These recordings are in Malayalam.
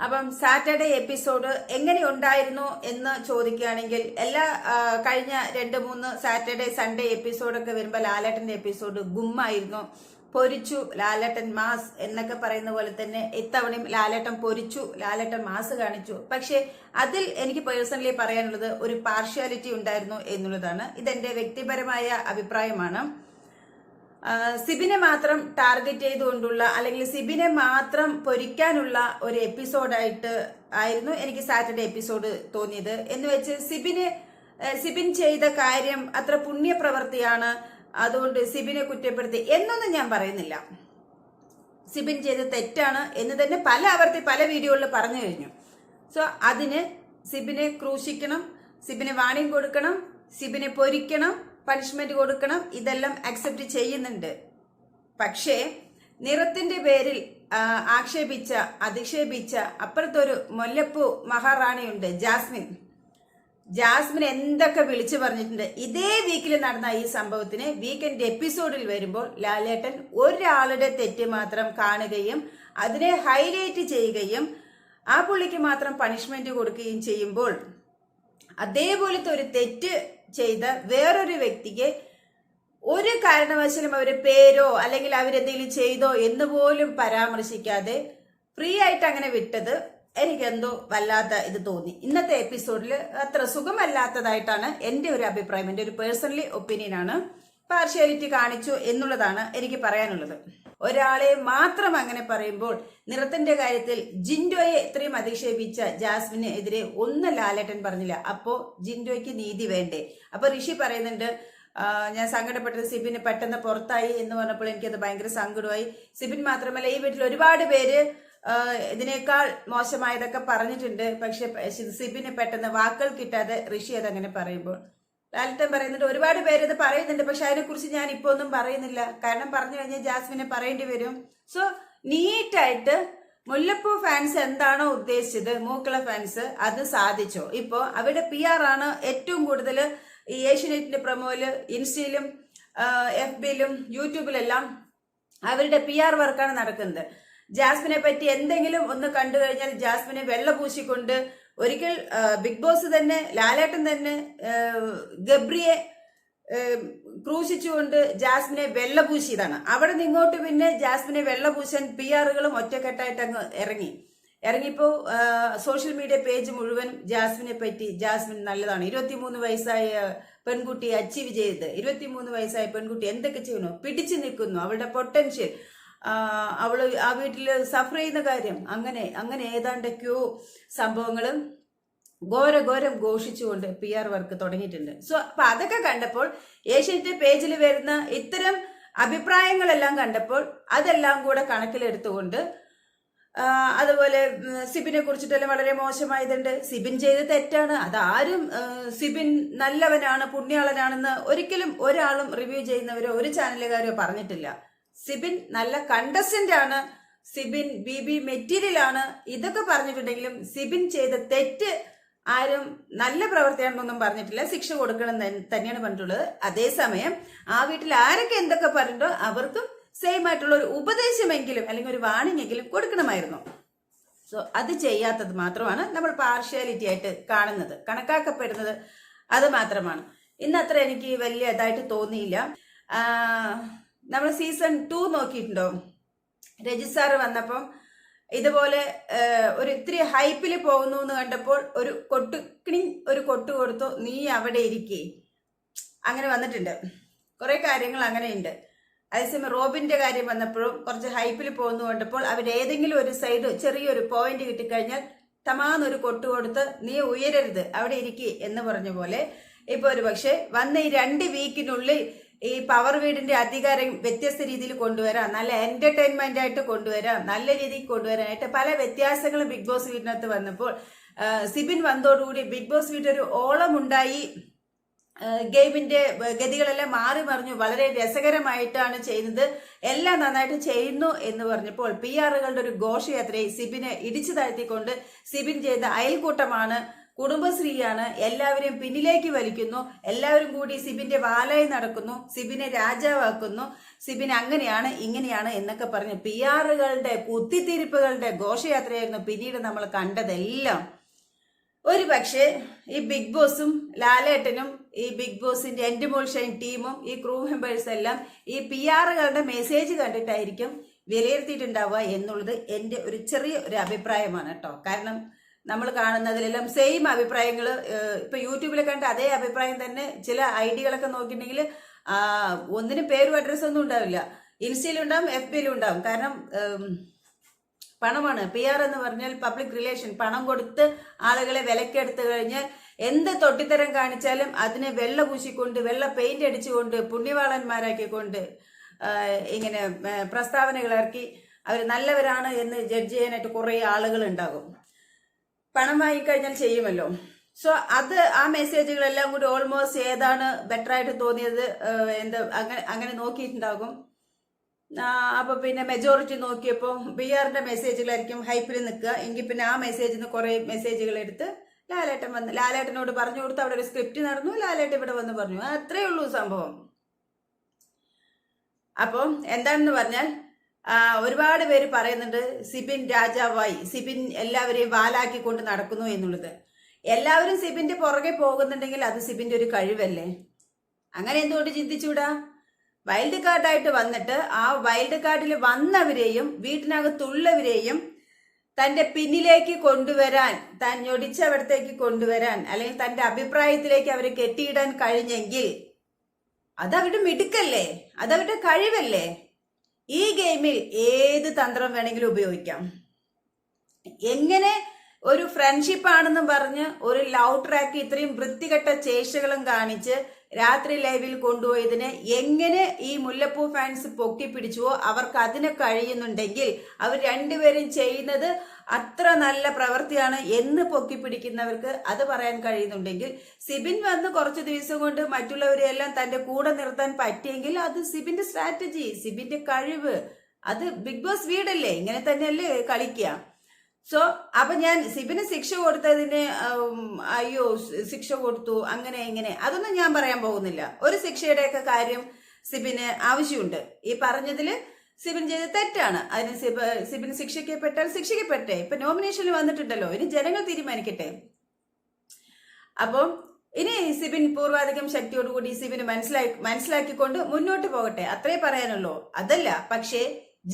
അപ്പം സാറ്റർഡേ എപ്പിസോഡ് എങ്ങനെ ഉണ്ടായിരുന്നു എന്ന് ചോദിക്കുകയാണെങ്കിൽ എല്ലാ കഴിഞ്ഞ 2-3 സാറ്റർഡേ സൺഡേ എപ്പിസോഡൊക്കെ വരുമ്പോൾ ലാലേട്ടന്റെ എപ്പിസോഡ് ഗുമ്മായിരുന്നു. പൊരിച്ചു ലാലേട്ടൻ മാസ് എന്നൊക്കെ പറയുന്ന പോലെ തന്നെ ഇത്തവണയും ലാലേട്ടൻ പൊരിച്ചു, ലാലേട്ടൻ മാസ് കാണിച്ചു. പക്ഷെ അതിൽ എനിക്ക് പേഴ്സണലി പറയാനുള്ളത് ഒരു പാർഷ്യാലിറ്റി ഉണ്ടായിരുന്നു എന്നുള്ളതാണ്. ഇതെന്റെ വ്യക്തിപരമായ അഭിപ്രായമാണ്. സിബിനെ മാത്രം ടാർഗറ്റ് ചെയ്തുകൊണ്ടുള്ള അല്ലെങ്കിൽ സിബിനെ മാത്രം പൊരിക്കാനുള്ള ഒരു എപ്പിസോഡായിട്ട് ആയിരുന്നു എനിക്ക് സാറ്റർഡേ എപ്പിസോഡ് തോന്നിയത്. എന്ന് വെച്ച് സിബിൻ ചെയ്ത കാര്യം അത്ര പുണ്യപ്രവൃത്തിയാണ്, അതുകൊണ്ട് സിബിനെ കുറ്റപ്പെടുത്തി എന്നൊന്നും ഞാൻ പറയുന്നില്ല. സിബിൻ ചെയ്ത തെറ്റാണ് എന്ന് തന്നെ പല വീഡിയോകളിൽ പറഞ്ഞു കഴിഞ്ഞു. സോ അതിന് സിബിനെ ക്രൂശിക്കണം, സിബിനെ വാണിംഗ് കൊടുക്കണം, സിബിനെ പൊരിക്കണം, പണിഷ്മെന്റ് കൊടുക്കണം, ഇതെല്ലാം അക്സെപ്റ്റ് ചെയ്യുന്നുണ്ട്. പക്ഷേ നിറത്തിന്റെ പേരിൽ അധിക്ഷേപിച്ച അപ്പുറത്തൊരു മുല്ലപ്പൂ മഹാറാണിയുണ്ട്, ജാസ്മിൻ എന്തൊക്കെ വിളിച്ചു പറഞ്ഞിട്ടുണ്ട്. ഇതേ വീക്കിൽ നടന്ന ഈ സംഭവത്തിന് വീക്കെൻഡ് എപ്പിസോഡിൽ വരുമ്പോൾ ലാലേട്ടൻ ഒരാളുടെ തെറ്റ് മാത്രം കാണുകയും അതിനെ ഹൈലൈറ്റ് ചെയ്യുകയും ആ പുള്ളിക്ക് മാത്രം പണിഷ്മെന്റ് കൊടുക്കുകയും ചെയ്യുമ്പോൾ അതേപോലത്തെ ഒരു തെറ്റ് ചെയ്ത വേറൊരു വ്യക്തിക്ക് ഒരു കാരണവശാലും അവരുടെ പേരോ അല്ലെങ്കിൽ അവരെന്തെങ്കിലും ചെയ്തോ എന്ന് പോലും പരാമർശിക്കാതെ ഫ്രീ ആയിട്ട് അങ്ങനെ വിട്ടത് എനിക്കെന്തോ വല്ലാത്ത ഇത് തോന്നി. ഇന്നത്തെ എപ്പിസോഡിൽ അത്ര സുഖമല്ലാത്തതായിട്ടാണ് എന്റെ ഒരു അഭിപ്രായം, എന്റെ ഒരു പേഴ്സണലി ഒപ്പീനിയൻ ആണ്. പാർഷ്യാലിറ്റി കാണിച്ചു എന്നുള്ളതാണ് എനിക്ക് പറയാനുള്ളത്. ഒരാളെ മാത്രം അങ്ങനെ പറയുമ്പോൾ നിറത്തിന്റെ കാര്യത്തിൽ ജിൻഡോയെ ഇത്രയും അധിക്ഷേപിച്ച ജാസ്മിന് എതിരെ ഒന്നും ലാലേട്ടൻ പറഞ്ഞില്ല. അപ്പോ ജിൻഡോയ്ക്ക് നീതി വേണ്ടേ? അപ്പൊ ഋഷി പറയുന്നുണ്ട്, ഞാൻ സങ്കടപ്പെട്ടത് സിബിന് പെട്ടെന്ന് പുറത്തായി എന്ന് പറഞ്ഞപ്പോൾ എനിക്കത് ഭയങ്കര സങ്കടമായി. സിബിൻ മാത്രമല്ല ഈ വീട്ടിൽ ഒരുപാട് പേര് ഇതിനേക്കാൾ മോശമായതൊക്കെ പറഞ്ഞിട്ടുണ്ട്. പക്ഷെ സിബിന് പെട്ടെന്ന് വാക്കുകൾ കിട്ടാതെ ഋഷി അതങ്ങനെ പറയുമ്പോൾ ലാലേട്ടൻ പറയുന്നുണ്ട്, ഒരുപാട് പേര് ഇത് പറയുന്നുണ്ട്, പക്ഷെ അതിനെക്കുറിച്ച് ഞാൻ ഇപ്പൊ ഒന്നും പറയുന്നില്ല, കാരണം പറഞ്ഞു കഴിഞ്ഞാൽ ജാസ്മിനെ പറയേണ്ടി വരും. സോ നീറ്റായിട്ട് മുല്ലപ്പൂ ഫാൻസ് എന്താണോ ഉദ്ദേശിച്ചത്, മൂക്കള ഫാൻസ് അത് സാധിച്ചോ. ഇപ്പോ അവരുടെ PR ആണ് ഏറ്റവും കൂടുതൽ ഈ ഏഷ്യനെറ്റിന്റെ പ്രൊമോയില് ഇൻസ്റ്റയിലും FBയിലും യൂട്യൂബിലെല്ലാം അവരുടെ PR വർക്കാണ് നടക്കുന്നത്. ജാസ്മിനെ പറ്റി എന്തെങ്കിലും ഒന്ന് കണ്ടു കഴിഞ്ഞാൽ ജാസ്മിനെ വെള്ളപൂശിക്കൊണ്ട് ഒരിക്കൽ ബിഗ് ബോസ് തന്നെ ലാലേട്ടൻ തന്നെ ഗബ്രിയെ ക്രൂശിച്ചുകൊണ്ട് ജാസ്മിനെ വെള്ളപൂശിയതാണ്. അവിടെ നിന്ന് ഇങ്ങോട്ട് പിന്നെ ജാസ്മിനെ വെള്ളപൂശാൻ PR-കളും ഒറ്റക്കെട്ടായിട്ട് അങ്ങ് ഇറങ്ങിപ്പോ സോഷ്യൽ മീഡിയ പേജ് മുഴുവൻ ജാസ്മിനെ പറ്റി, ജാസ്മിൻ നല്ലതാണ്, 23 വയസ്സായ പെൺകുട്ടി അച്ചീവ് ചെയ്ത്, 23 വയസ്സായ പെൺകുട്ടി എന്തൊക്കെ ചെയ്യുന്നു, പിടിച്ചു നിൽക്കുന്നു, അവളുടെ പൊട്ടൻഷ്യൽ, അവള് ആ വീട്ടിൽ സഫർ ചെയ്യുന്ന കാര്യം, അങ്ങനെ ഏതാണ്ടൊക്കെയോ സംഭവങ്ങളും ഘോരം ഘോഷിച്ചുകൊണ്ട് PR വർക്ക് തുടങ്ങിയിട്ടുണ്ട്. സോ അപ്പൊ അതൊക്കെ കണ്ടപ്പോൾ ഏഷ്യന്റെ പേജിൽ വരുന്ന ഇത്തരം അഭിപ്രായങ്ങളെല്ലാം കണ്ടപ്പോൾ അതെല്ലാം കൂടെ കണക്കിലെടുത്തുകൊണ്ട് അതുപോലെ സിബിനെ കുറിച്ചിട്ടെല്ലാം വളരെ മോശമായതുണ്ട്. സിബിൻ ചെയ്ത് തെറ്റാണ്, അതാരും സിബിൻ നല്ലവനാണ്, പുണ്യാളനാണെന്ന് ഒരിക്കലും ഒരാളും റിവ്യൂ ചെയ്യുന്നവരോ ഒരു ചാനലുകാരോ പറഞ്ഞിട്ടില്ല. സിബിൻ നല്ല കണ്ടസ്റ്റന്റ് ആണ്, സിബിൻ BB മെറ്റീരിയൽ ആണ്, ഇതൊക്കെ പറഞ്ഞിട്ടുണ്ടെങ്കിലും സിബിൻ ചെയ്ത തെറ്റ് ആരും നല്ല പ്രവൃത്തിയാണെന്നൊന്നും പറഞ്ഞിട്ടില്ല. ശിക്ഷ കൊടുക്കണം തന്നെയാണ് പറഞ്ഞിട്ടുള്ളത്. അതേസമയം ആ വീട്ടിൽ ആരൊക്കെ എന്തൊക്കെ പറഞ്ഞിട്ടോ അവർക്കും സെയിം ആയിട്ടുള്ള ഒരു ഉപദേശമെങ്കിലും അല്ലെങ്കിൽ ഒരു വാണിംഗ് എങ്കിലും കൊടുക്കണമായിരുന്നു. സോ അത് ചെയ്യാത്തത് മാത്രമാണ് നമ്മൾ പാർഷ്യാലിറ്റി ആയിട്ട് കാണുന്നത്, കണക്കാക്കപ്പെടുന്നത് അത് മാത്രമാണ്. ഇന്നത്ര എനിക്ക് വലിയ ഇതായിട്ട് തോന്നിയില്ല. നമ്മൾ സീസൺ 2 നോക്കിയിട്ടുണ്ടോ? രജി സാറ് വന്നപ്പം ഇതുപോലെ ഒരു ഇത്തിരി ഹൈപ്പിൽ പോകുന്നു എന്ന് കണ്ടപ്പോൾ ഒരു കൊട്ട് കൊടുത്തു, നീ അവിടെ ഇരിക്കേ, അങ്ങനെ വന്നിട്ടുണ്ട്. കുറെ കാര്യങ്ങൾ അങ്ങനെയുണ്ട്. അതേസമയം റോബിന്റെ കാര്യം വന്നപ്പോഴും കുറച്ച് ഹൈപ്പിൽ പോകുന്നു കണ്ടപ്പോൾ അവരേതെങ്കിലും ഒരു സൈഡ് ചെറിയൊരു പോയിന്റ് കിട്ടിക്കഴിഞ്ഞാൽ തമാന്നൊരു കൊട്ട് കൊടുത്ത് നീ ഉയരരുത് അവിടെ ഇരിക്കേ എന്ന് പറഞ്ഞ പോലെ ഇപ്പൊ ഒരു പക്ഷെ വന്ന ഈ 2 വീക്കിനുള്ളിൽ ഈ പവർ വീടിന്റെ അധികാരം വ്യത്യസ്ത രീതിയിൽ കൊണ്ടുവരാം, നല്ല എന്റർടൈൻമെന്റ് ആയിട്ട് കൊണ്ടുവരാം, നല്ല രീതിയിൽ കൊണ്ടുവരാനായിട്ട് പല വ്യത്യാസങ്ങളും ബിഗ് ബോസ് വീടിനകത്ത് വന്നപ്പോൾ സിബിൻ വന്നതോടുകൂടി ബിഗ് ബോസ് വീടൊരു ഓളമുണ്ടായി. ഗെയിമിന്റെ ഗതികളെല്ലാം മാറി മറിഞ്ഞു, വളരെ രസകരമായിട്ടാണ് ചെയ്യുന്നത്, എല്ലാം നന്നായിട്ട് ചെയ്യുന്നു എന്ന് പറഞ്ഞപ്പോൾ PR-കളുടെ ഒരു ഘോഷയാത്രയെ സിബിനെ ഇടിച്ചു താഴ്ത്തിക്കൊണ്ട് സിബിൻ ചെയ്ത അയൽക്കൂട്ടമാണ് കുടുംബശ്രീയാണ്, എല്ലാവരെയും പിന്നിലേക്ക് വലിക്കുന്നു, എല്ലാവരും കൂടി സിബിന്റെ വാലായി നടക്കുന്നു, സിബിനെ രാജാവാക്കുന്നു, സിബിൻ അങ്ങനെയാണ് ഇങ്ങനെയാണ് എന്നൊക്കെ പറഞ്ഞ് PR-കളുടെ കുത്തിത്തിരിപ്പുകളുടെ ഘോഷയാത്രയായിരുന്നു പിന്നീട് നമ്മൾ കണ്ടതെല്ലാം. ഒരു പക്ഷേ ഈ ബിഗ് ബോസും ലാലേട്ടനും ഈ ബിഗ് ബോസിന്റെ എൻഡ് മോൾ ഷൈൻ ടീമും ഈ ക്രൂ മെമ്പേഴ്സ് എല്ലാം ഈ PR-കളുടെ മെസ്സേജ് കണ്ടിട്ടായിരിക്കും വിലയിരുത്തിയിട്ടുണ്ടാവുക എന്നുള്ളത് എൻ്റെ ഒരു ചെറിയ ഒരു അഭിപ്രായമാണ് കേട്ടോ. കാരണം നമ്മൾ കാണുന്നതിലെല്ലാം സെയിം അഭിപ്രായങ്ങൾ ഇപ്പൊ യൂട്യൂബിൽ കണ്ട അതേ അഭിപ്രായം തന്നെ ചില ഐഡികളൊക്കെ നോക്കിയിട്ടുണ്ടെങ്കിൽ ഒന്നിനും പേരും അഡ്രസ്സും ഒന്നും ഉണ്ടാവില്ല. ഇൻസ്റ്റയിലുണ്ടാവും, FB-യിലും ഉണ്ടാവും. കാരണം പണമാണ്. PR എന്ന് പറഞ്ഞാൽ പബ്ലിക് റിലേഷൻ. പണം കൊടുത്ത് ആളുകളെ വിലക്കെടുത്ത് കഴിഞ്ഞാൽ എന്ത് തൊട്ടിത്തരം കാണിച്ചാലും അതിനെ വെള്ള പൂശിക്കൊണ്ട് വെള്ള പെയിന്റ് അടിച്ചുകൊണ്ട് പുണ്യവാളന്മാരാക്കിക്കൊണ്ട് ഇങ്ങനെ പ്രസ്താവനകൾ ഇറക്കി അവർ നല്ലവരാണ് എന്ന് ജഡ്ജ് ചെയ്യാനായിട്ട് കുറേ ആളുകൾ ഉണ്ടാകും. പണം വാങ്ങിക്കഴിഞ്ഞാൽ ചെയ്യുമല്ലോ. സോ അത് ആ മെസ്സേജുകളെല്ലാം കൂടി ഓൾമോസ്റ്റ് ഏതാണ് ബെറ്റർ ആയിട്ട് തോന്നിയത് അങ്ങനെ നോക്കിയിട്ടുണ്ടാകും. അപ്പൊ പിന്നെ മെജോറിറ്റി നോക്കിയപ്പോൾ PR-ന്റെ മെസ്സേജുകളായിരിക്കും ഹൈപ്പിൽ നിൽക്കുക. എങ്കിൽ പിന്നെ ആ മെസ്സേജിൽ നിന്ന് കുറെ മെസ്സേജുകൾ എടുത്ത് ലാലേട്ടൻ വന്ന് ലാലേട്ടനോട് പറഞ്ഞു കൊടുത്ത് അവിടെ ഒരു സ്ക്രിപ്റ്റ് നടന്നു. ലാലേട്ടൻ ഇവിടെ വന്ന് പറഞ്ഞു. അത്രേ ഉള്ളൂ സംഭവം. അപ്പം എന്താണെന്ന് പറഞ്ഞാൽ ഒരുപാട് പേര് പറയുന്നുണ്ട് സിബിൻ രാജാവായി, സിബിൻ എല്ലാവരെയും വാലാക്കിക്കൊണ്ട് നടക്കുന്നു എന്നുള്ളത്. എല്ലാവരും സിബിന്റെ പുറകെ പോകുന്നുണ്ടെങ്കിൽ അത് സിബിന്റെ ഒരു കഴിവല്ലേ? അങ്ങനെ എന്തുകൊണ്ട് ചിന്തിച്ചൂടാ? വൈൽഡ് കാർഡായിട്ട് വന്നിട്ട് ആ വൈൽഡ് കാർഡിൽ വന്നവരെയും വീട്ടിനകത്തുള്ളവരെയും തന്റെ പിന്നിലേക്ക് കൊണ്ടുവരാൻ, താൻ ഞൊടിച്ചവിടത്തേക്ക് കൊണ്ടുവരാൻ, അല്ലെങ്കിൽ തന്റെ അഭിപ്രായത്തിലേക്ക് അവരെ കെട്ടിയിടാൻ കഴിഞ്ഞെങ്കിൽ അതവരുടെ മിടുക്കല്ലേ, അതവരുടെ കഴിവല്ലേ? ഈ ഗെയിമിൽ ഏത് തന്ത്രം വേണമെങ്കിലും ഉപയോഗിക്കാം. എങ്ങനെ ഒരു ഫ്രണ്ട്ഷിപ്പ് ആണെന്നും പറഞ്ഞ് ഒരു ലവ് ട്രാക്ക് ഇത്രയും വൃത്തികെട്ട ചേഷ്ടകളും കാണിച്ച് രാത്രി ലൈവിൽ കൊണ്ടുപോയതിനെ എങ്ങനെ ഈ മുല്ലപ്പൂ ഫാൻസ് പൊക്കി പിടിച്ചുവോ അവർക്ക് അതിനെ കഴിയുന്നുണ്ടെങ്കിൽ അവർ രണ്ടുപേരും ചെയ്യുന്നത് അത്ര നല്ല പ്രവൃത്തിയാണ് എന്ന് പൊക്കി പിടിക്കുന്നവർക്ക് അത് പറയാൻ കഴിയുന്നുണ്ടെങ്കിൽ, സിബിൻ വന്ന് കുറച്ച് ദിവസം കൊണ്ട് മറ്റുള്ളവരെയെല്ലാം തന്റെ കൂടെ നിർത്താൻ പറ്റിയെങ്കിൽ അത് സിബിന്റെ സ്ട്രാറ്റജി, സിബിന്റെ കഴിവ്. അത് ബിഗ് ബോസ് വീടല്ലേ, ഇങ്ങനെ തന്നെയല്ലേ കളിക്കുക. സോ അപ്പൊ ഞാൻ സിബിന് ശിക്ഷ കൊടുത്തതിന് അയ്യോ ശിക്ഷ കൊടുത്തു അങ്ങനെ ഇങ്ങനെ അതൊന്നും ഞാൻ പറയാൻ പോകുന്നില്ല. ഒരു ശിക്ഷയുടെയൊക്കെ കാര്യം സിബിന് ആവശ്യമുണ്ട്. ഈ പറഞ്ഞതില് സിബിൻ ചെയ്ത് തെറ്റാണ്. അതിന് സിബിന് ശിക്ഷിക്കപ്പെട്ടാൽ ശിക്ഷിക്കപ്പെട്ടെ. ഇപ്പൊ നോമിനേഷനിൽ വന്നിട്ടുണ്ടല്ലോ, ഇനി ജനങ്ങൾ തീരുമാനിക്കട്ടെ. അപ്പം ഇനി സിബിൻ പൂർവാധികം ശക്തിയോടുകൂടി സിബിന് മനസ്സിലാക്കിക്കൊണ്ട് മുന്നോട്ട് പോകട്ടെ, അത്രേ പറയാനുള്ളൂ. അതല്ല പക്ഷേ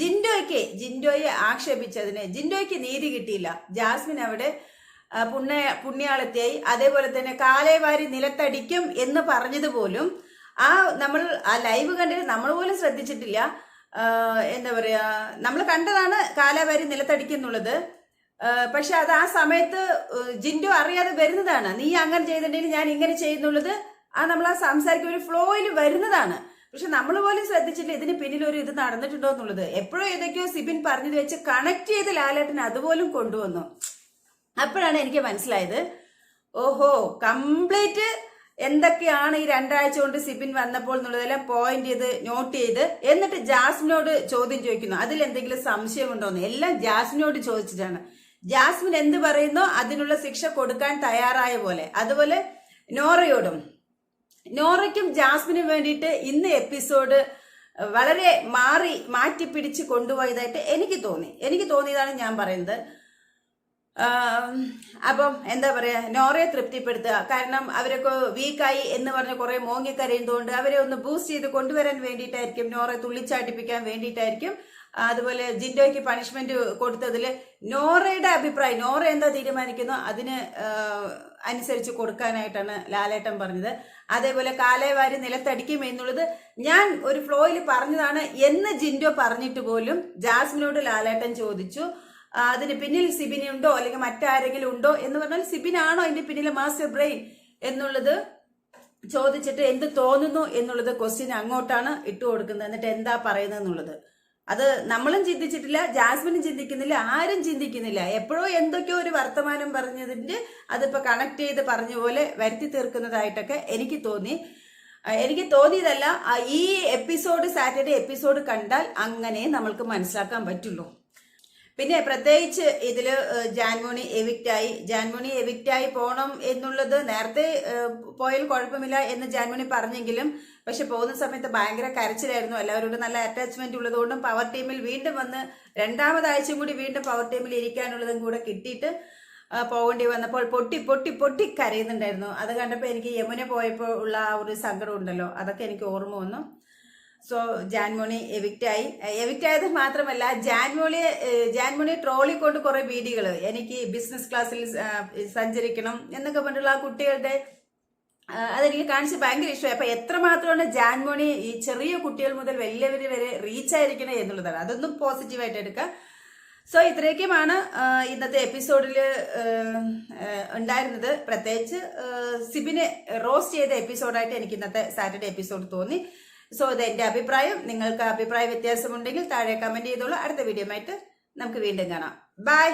ജിൻഡോയെ ആക്ഷേപിച്ചതിന് ജിൻഡോയ്ക്ക് നീതി കിട്ടിയില്ല. ജാസ്മിൻ അവിടെ പുണ്യാളത്തെയായി. അതേപോലെ തന്നെ കാലേവാരി നിലത്തടിക്കും എന്ന് പറഞ്ഞതുപോലും നമ്മൾ ആ ലൈവ് കണ്ടിട്ട് നമ്മൾ പോലും ശ്രദ്ധിച്ചിട്ടില്ല. എന്താ പറയാ, നമ്മൾ കണ്ടതാണ് കാലേവാരി നിലത്തടിക്കുന്നുള്ളത്. പക്ഷെ അത് ആ സമയത്ത് ജിൻഡോ അറിയാതെ വരുന്നതാണ്. നീ അങ്ങനെ ചെയ്തിട്ടുണ്ടെങ്കിൽ ഞാൻ ഇങ്ങനെ ചെയ്യുന്നുള്ളത് നമ്മൾ ആ സംസാരിക്കുന്ന ഒരു ഫ്ലോയിൽ വരുന്നതാണ്. പക്ഷെ നമ്മൾ പോലും ശ്രദ്ധിച്ചില്ല ഇതിന് പിന്നിൽ ഒരു ഇത് നടന്നിട്ടുണ്ടോ എന്നുള്ളത്. എപ്പോഴും ഏതൊക്കെയോ സിബിൻ പറഞ്ഞത് വെച്ച് കണക്ട് ചെയ്ത് ലാലേട്ടൻ അതുപോലും കൊണ്ടുവന്നു. അപ്പോഴാണ് എനിക്ക് മനസ്സിലായത്, ഓഹോ കംപ്ലീറ്റ് എന്തൊക്കെയാണ് ഈ 2 ആഴ്ച കൊണ്ട് സിബിൻ വന്നപ്പോൾ എന്നുള്ളതെല്ലാം പോയിന്റ് ചെയ്ത് നോട്ട് ചെയ്ത് എന്നിട്ട് ജാസ്മിനോട് ചോദ്യം ചോദിക്കുന്നു. അതിലെന്തെങ്കിലും സംശയമുണ്ടോന്ന് എല്ലാം ജാസ്മിനോട് ചോദിച്ചിട്ടാണ്. ജാസ്മിൻ എന്ത് പറയുന്നോ അതിനുള്ള ശിക്ഷ കൊടുക്കാൻ തയ്യാറായ പോലെ. അതുപോലെ നോറയ്ക്കും ജാസ്മിനും വേണ്ടിയിട്ട് ഇന്ന് എപ്പിസോഡ് വളരെ മാറ്റി പിടിച്ച് കൊണ്ടുപോയതായിട്ട് എനിക്ക് തോന്നിയതാണ് ഞാൻ പറയുന്നത്. അപ്പം എന്താ പറയാ, നോറയെ തൃപ്തിപ്പെടുത്തുക. കാരണം അവരൊക്കെ വീക്കായി എന്ന് പറഞ്ഞ് കുറെ മോങ്ങിക്കരയുന്നതുകൊണ്ട് അവരെ ഒന്ന് ബൂസ്റ്റ് ചെയ്ത് കൊണ്ടുവരാൻ വേണ്ടിയിട്ടായിരിക്കും, നോറയെ തുള്ളിച്ചാട്ടിപ്പിക്കാൻ വേണ്ടിയിട്ടായിരിക്കും. അതുപോലെ ജിൻഡോയ്ക്ക് പണിഷ്മെന്റ് കൊടുത്തതിൽ നോറയുടെ അഭിപ്രായം, നോറ എന്താ തീരുമാനിക്കുന്നോ അതിന് അനുസരിച്ച് കൊടുക്കാനായിട്ടാണ് ലാലേട്ടൻ പറഞ്ഞത്. അതേപോലെ കാലേവാരി നിലത്തടിക്കും എന്നുള്ളത് ഞാൻ ഒരു ഫ്ലോയിൽ പറഞ്ഞതാണ് എന്ന് ജിൻഡോ പറഞ്ഞിട്ട് പോലും ജാസ്മിനോട് ലാലേട്ടൻ ചോദിച്ചു, അതിന് പിന്നിൽ സിബിനുണ്ടോ അല്ലെങ്കിൽ മറ്റാരെങ്കിലും ഉണ്ടോ എന്ന് പറഞ്ഞാൽ സിബിനാണോ അതിന്റെ പിന്നിലെ മാസ്റ്റർ ബ്രെയിൻ എന്നുള്ളത് ചോദിച്ചിട്ട് എന്ത് തോന്നുന്നു എന്നുള്ളത് ക്വസ്റ്റ്യൻ അങ്ങോട്ടാണ് ഇട്ടു കൊടുക്കുന്നത്. എന്നിട്ട് എന്താ പറയുന്നത് എന്നുള്ളത് അത് നമ്മളും ചിന്തിച്ചിട്ടില്ല, ജാസ്മിനും ചിന്തിക്കുന്നില്ല, ആരും ചിന്തിക്കുന്നില്ല. എപ്പോഴോ എന്തൊക്കെയോ ഒരു വർത്തമാനം പറഞ്ഞതിന്റെ അതിപ്പോ കണക്ട് ചെയ്ത് പറഞ്ഞ പോലെ വരുത്തി തീർക്കുന്നതായിട്ടൊക്കെ എനിക്ക് തോന്നിയതല്ല. ഈ എപ്പിസോഡ് സാറ്റർഡേ എപ്പിസോഡ് കണ്ടാൽ അങ്ങനെ നമ്മൾക്ക് മനസ്സിലാക്കാൻ പറ്റുള്ളൂ. പിന്നെ പ്രത്യേകിച്ച് ഇതില് ജാൻമോണി എവിക്റ്റായി പോണം എന്നുള്ളത് നേരത്തെ പോയാൽ കുഴപ്പമില്ല എന്ന് ജാൻമോണി പറഞ്ഞെങ്കിലും പക്ഷെ പോകുന്ന സമയത്ത് ഭയങ്കര കരച്ചിലായിരുന്നു. എല്ലാവരോടും നല്ല അറ്റാച്ച്മെന്റ് ഉള്ളതുകൊണ്ടും പവർ ടീമിൽ വീണ്ടും വന്ന് രണ്ടാമതാഴ്ചയും കൂടി വീണ്ടും പവർ ടീമിൽ ഇരിക്കാനുള്ളതും കൂടെ കിട്ടിയിട്ട് പോകേണ്ടി വന്നപ്പോൾ പൊട്ടി കരയുന്നുണ്ടായിരുന്നു. അത് കണ്ടപ്പോൾ എനിക്ക് യമുന പോയപ്പോൾ ഉള്ള ആ ഒരു സങ്കടം ഉണ്ടല്ലോ, അതൊക്കെ എനിക്ക് ഓർമ്മ വന്നു. സോ ജാൻമോണി എവിക്റ്റായത് മാത്രമല്ല ജാൻമോണി ട്രോളി കൊണ്ട് കുറെ വീഡിയോകൾ എനിക്ക് ബിസിനസ് ക്ലാസ്സിൽ സഞ്ചരിക്കണം എന്നൊക്കെ പറഞ്ഞിട്ടുള്ള ആ കുട്ടികളുടെ അതെനിക്ക് കാണിച്ച് ഭയങ്കര ഇഷ്ടമായി. അപ്പൊ എത്രമാത്രമാണ് ജാൻമോണി ഈ ചെറിയ കുട്ടികൾ മുതൽ വലിയവർ വരെ റീച്ച് ആയിരിക്കണേ എന്നുള്ളതാണ്. അതൊന്നും പോസിറ്റീവായിട്ട് എടുക്കാം. സോ ഇത്രയൊക്കെയുമാണ് ഇന്നത്തെ എപ്പിസോഡിൽ ഉണ്ടായിരുന്നത്. പ്രത്യേകിച്ച് സിബിനെ റോസ്റ്റ് ചെയ്ത എപ്പിസോഡായിട്ട് എനിക്ക് ഇന്നത്തെ സാറ്റർഡേ എപ്പിസോഡ് തോന്നി. സോ ഇത് എന്റെ അഭിപ്രായം. നിങ്ങൾക്ക് അഭിപ്രായ വ്യത്യാസമുണ്ടെങ്കിൽ താഴെ കമന്റ് ചെയ്തോളൂ. അടുത്ത വീഡിയോ ആയിട്ട് നമുക്ക് വീണ്ടും കാണാം. ബൈ.